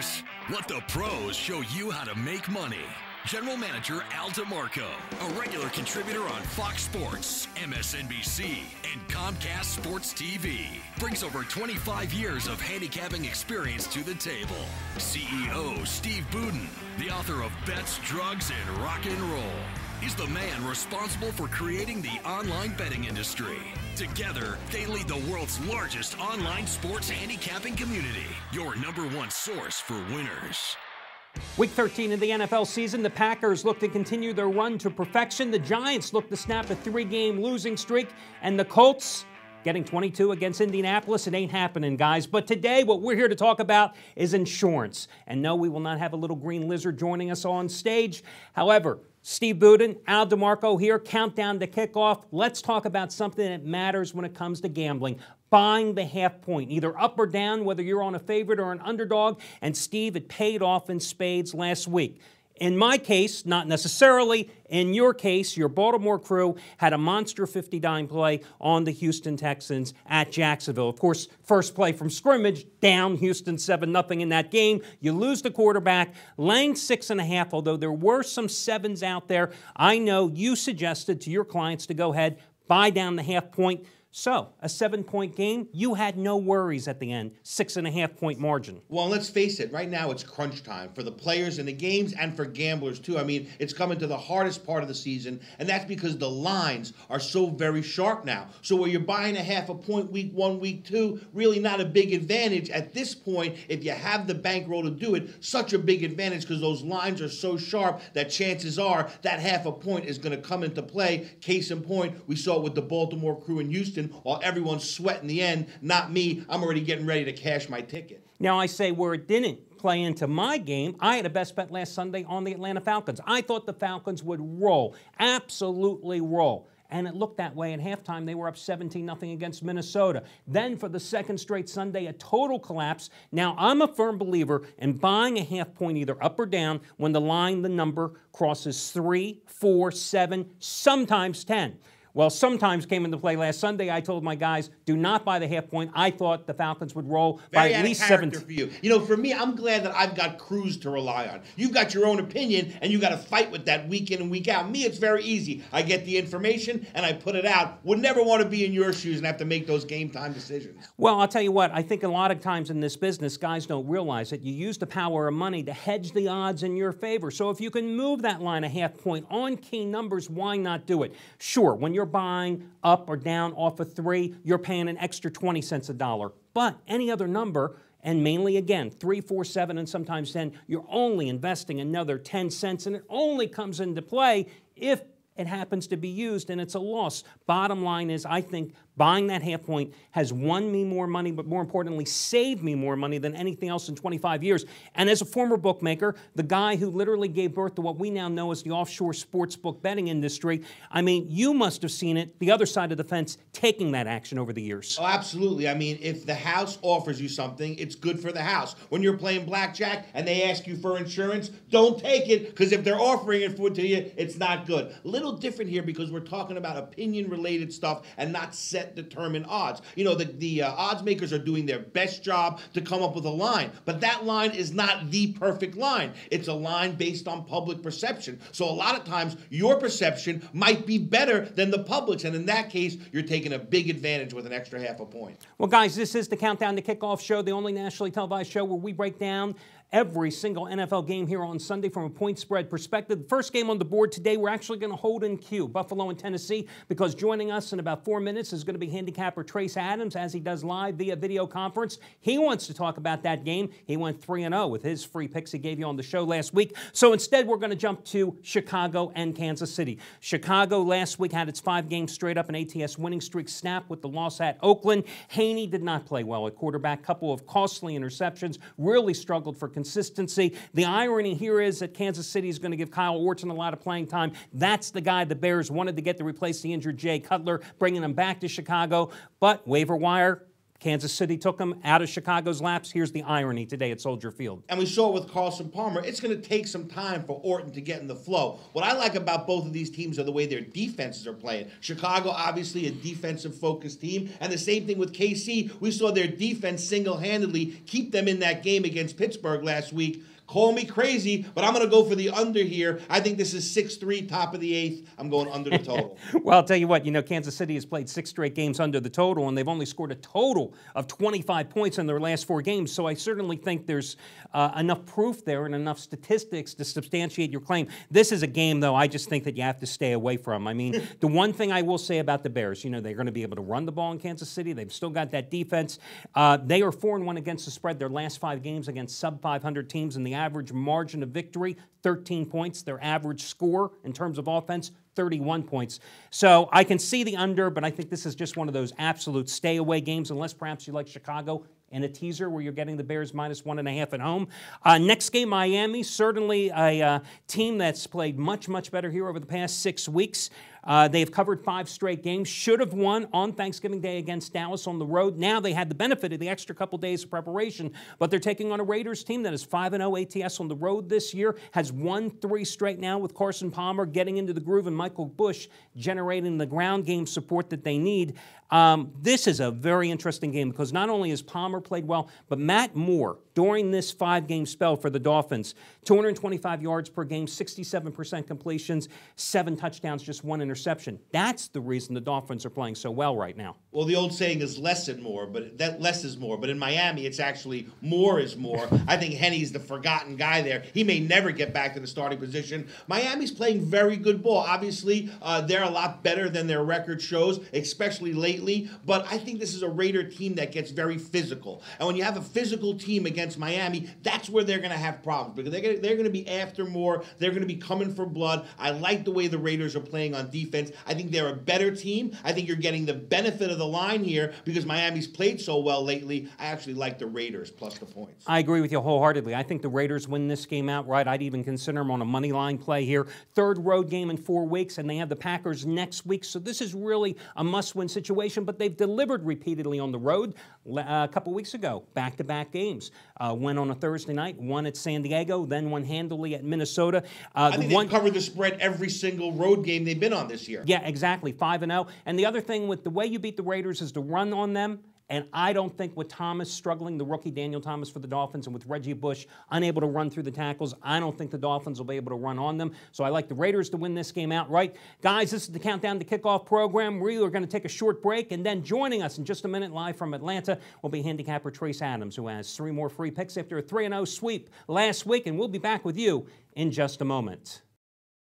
players. Let the pros show you how to make money. General Manager Al DeMarco, a regular contributor on Fox Sports, MSNBC, and Comcast Sports TV, brings over 25 years of handicapping experience to the table. CEO Steve Budin, the author of Bets, Drugs, and Rock and Roll, is the man responsible for creating the online betting industry. Together, they lead the world's largest online sports handicapping community, your #1 source for winners. Week 13 of the NFL season, the Packers look to continue their run to perfection. The Giants look to snap a 3-game losing streak. And the Colts getting 22 against Indianapolis. It ain't happening, guys. But today, what we're here to talk about is insurance. And no, we will not have a little green lizard joining us on stage. However, Steve Budin, Al DeMarco here, countdown to kickoff. Let's talk about something that matters when it comes to gambling. Buying the half point, either up or down, whether you're on a favorite or an underdog. And Steve, it paid off in spades last week. In my case, not necessarily. In your case, your Baltimore Crew had a monster 50-dime play on the Houston Texans at Jacksonville. Of course, first play from scrimmage, down Houston 7-0 in that game. You lose the quarterback, laying 6.5, although there were some 7s out there. I know you suggested to your clients to go ahead, buy down the half point. So, a 7-point game, you had no worries at the end. 6.5-point margin. Well, let's face it, right now it's crunch time for the players in the games and for gamblers too. I mean, it's coming to the hardest part of the season, and that's because the lines are so very sharp now. So where you're buying a half a point week 1, week 2, really not a big advantage. At this point, if you have the bankroll to do it, such a big advantage because those lines are so sharp that chances are that half a point is going to come into play. Case in point, we saw it with the Baltimore Crew in Houston. While everyone's sweating the end, not me. I'm already getting ready to cash my ticket. Now, I say where it didn't play into my game, I had a best bet last Sunday on the Atlanta Falcons. I thought the Falcons would roll, absolutely roll. And it looked that way at halftime. They were up 17-0 against Minnesota. Then for the second straight Sunday, a total collapse. Now, I'm a firm believer in buying a half point either up or down when the number crosses 3, 4, 7, sometimes 10. Well, sometimes came into play last Sunday. I told my guys, do not buy the half point. I thought the Falcons would roll by at least 7. For you. You know, for me, I'm glad that I've got crews to rely on. You've got your own opinion, and you got to fight with that week in and week out. Me, it's very easy. I get the information, and I put it out. Would never want to be in your shoes and have to make those game time decisions. Well, I'll tell you what. I think a lot of times in this business, guys don't realize it. You use the power of money to hedge the odds in your favor. So if you can move that line a half point on key numbers, why not do it? Sure, when you're buying up or down off of 3, you're paying an extra 20 cents a dollar. But any other number, and mainly again, 3, 4, 7, and sometimes 10, you're only investing another 10 cents, and it only comes into play if it happens to be used and it's a loss. Bottom line is, I think buying that half point has won me more money, but more importantly, saved me more money than anything else in 25 years. And as a former bookmaker, the guy who literally gave birth to what we now know as the offshore sports book betting industry, I mean, you must have seen it, the other side of the fence, taking that action over the years. Oh, absolutely. I mean, if the house offers you something, it's good for the house. When you're playing blackjack and they ask you for insurance, don't take it, because if they're offering it to you, it's not good. Little different here because we're talking about opinion-related stuff and not set determined odds. You know, the odds makers are doing their best job to come up with a line, but that line is not the perfect line. It's a line based on public perception. So a lot of times your perception might be better than the public's, and in that case, you're taking a big advantage with an extra half a point. Well, guys, this is the Countdown to Kickoff show, the only nationally televised show where we break down every single NFL game here on Sunday from a point spread perspective. The first game on the board today, we're actually going to hold in queue, Buffalo and Tennessee, because joining us in about 4 minutes is going to be handicapper Trace Adams, as he does live via video conference. He wants to talk about that game. He went 3-0 with his free picks he gave you on the show last week. So instead, we're going to jump to Chicago and Kansas City. Chicago last week had its 5 games straight up, an ATS winning streak snapped with the loss at Oakland. Haney did not play well at quarterback, couple of costly interceptions, really struggled for consistency. The irony here is that Kansas City is going to give Kyle Orton a lot of playing time. That's the guy the Bears wanted to get to replace the injured Jay Cutler, bringing him back to Chicago. But waiver wire Kansas City took them out of Chicago's laps. Here's the irony today at Soldier Field. And we saw it with Carson Palmer. It's going to take some time for Orton to get in the flow. What I like about both of these teams are the way their defenses are playing. Chicago, obviously, a defensive-focused team. And the same thing with KC. We saw their defense single-handedly keep them in that game against Pittsburgh last week. Call me crazy, but I'm going to go for the under here. I think this is 6-3, top of the 8th. I'm going under the total. Well, I'll tell you what, Kansas City has played 6 straight games under the total, and they've only scored a total of 25 points in their last 4 games. So I certainly think there's enough proof there and enough statistics to substantiate your claim. This is a game, though, I just think that you have to stay away from. I mean, the one thing I will say about the Bears, they're going to be able to run the ball in Kansas City. They've still got that defense. They are 4-1 against the spread their last 5 games against sub-500 teams, and the average margin of victory, 13 points. Their average score in terms of offense, 31 points. So I can see the under, but I think this is just one of those absolute stay-away games, unless perhaps you like Chicago and a teaser where you're getting the Bears -1.5 at home. Next game, Miami, certainly a team that's played much, much better here over the past 6 weeks. They've covered 5 straight games, should have won on Thanksgiving Day against Dallas on the road. Now they had the benefit of the extra couple days of preparation, but they're taking on a Raiders team that is 5-0 ATS on the road this year, has won 3 straight now with Carson Palmer getting into the groove and Michael Bush generating the ground game support that they need. This is a very interesting game because not only has Palmer played well, but Matt Moore, during this 5-game spell for the Dolphins, 225 yards per game, 67% completions, 7 touchdowns, just 1 interception. That's the reason the Dolphins are playing so well right now. Well, the old saying is less and more, but that less is more. But in Miami, it's actually more is more. I think Henny's the forgotten guy there. He may never get back to the starting position. Miami's playing very good ball. Obviously, they're a lot better than their record shows, especially lately. But I think this is a Raider team that gets very physical. And when you have a physical team against Miami, that's where they're going to have problems because they're going to be after more. They're going to be coming for blood. I like the way the Raiders are playing on defense. I think they're a better team. I think you're getting the benefit of the line here because Miami's played so well lately. I actually like the Raiders plus the points. I agree with you wholeheartedly. I think the Raiders win this game outright. I'd even consider them on a money line play here. 3rd road game in 4 weeks, and they have the Packers next week. So this is really a must-win situation, but they've delivered repeatedly on the road. A couple weeks ago, back-to-back games. Went on a Thursday night, won at San Diego, then won handily at Minnesota. I think they've covered the spread every single road game they've been on this year. Yeah, exactly, 5-0. And the other thing with the way you beat the Raiders is to run on them. And I don't think with Thomas struggling, the rookie Daniel Thomas for the Dolphins, and with Reggie Bush unable to run through the tackles, I don't think the Dolphins will be able to run on them. So I like the Raiders to win this game outright. Guys, this is the Countdown to Kickoff program. We are going to take a short break, and then joining us in just a minute live from Atlanta will be handicapper Trace Adams, who has 3 more free picks after a 3-0 sweep last week, and we'll be back with you in just a moment.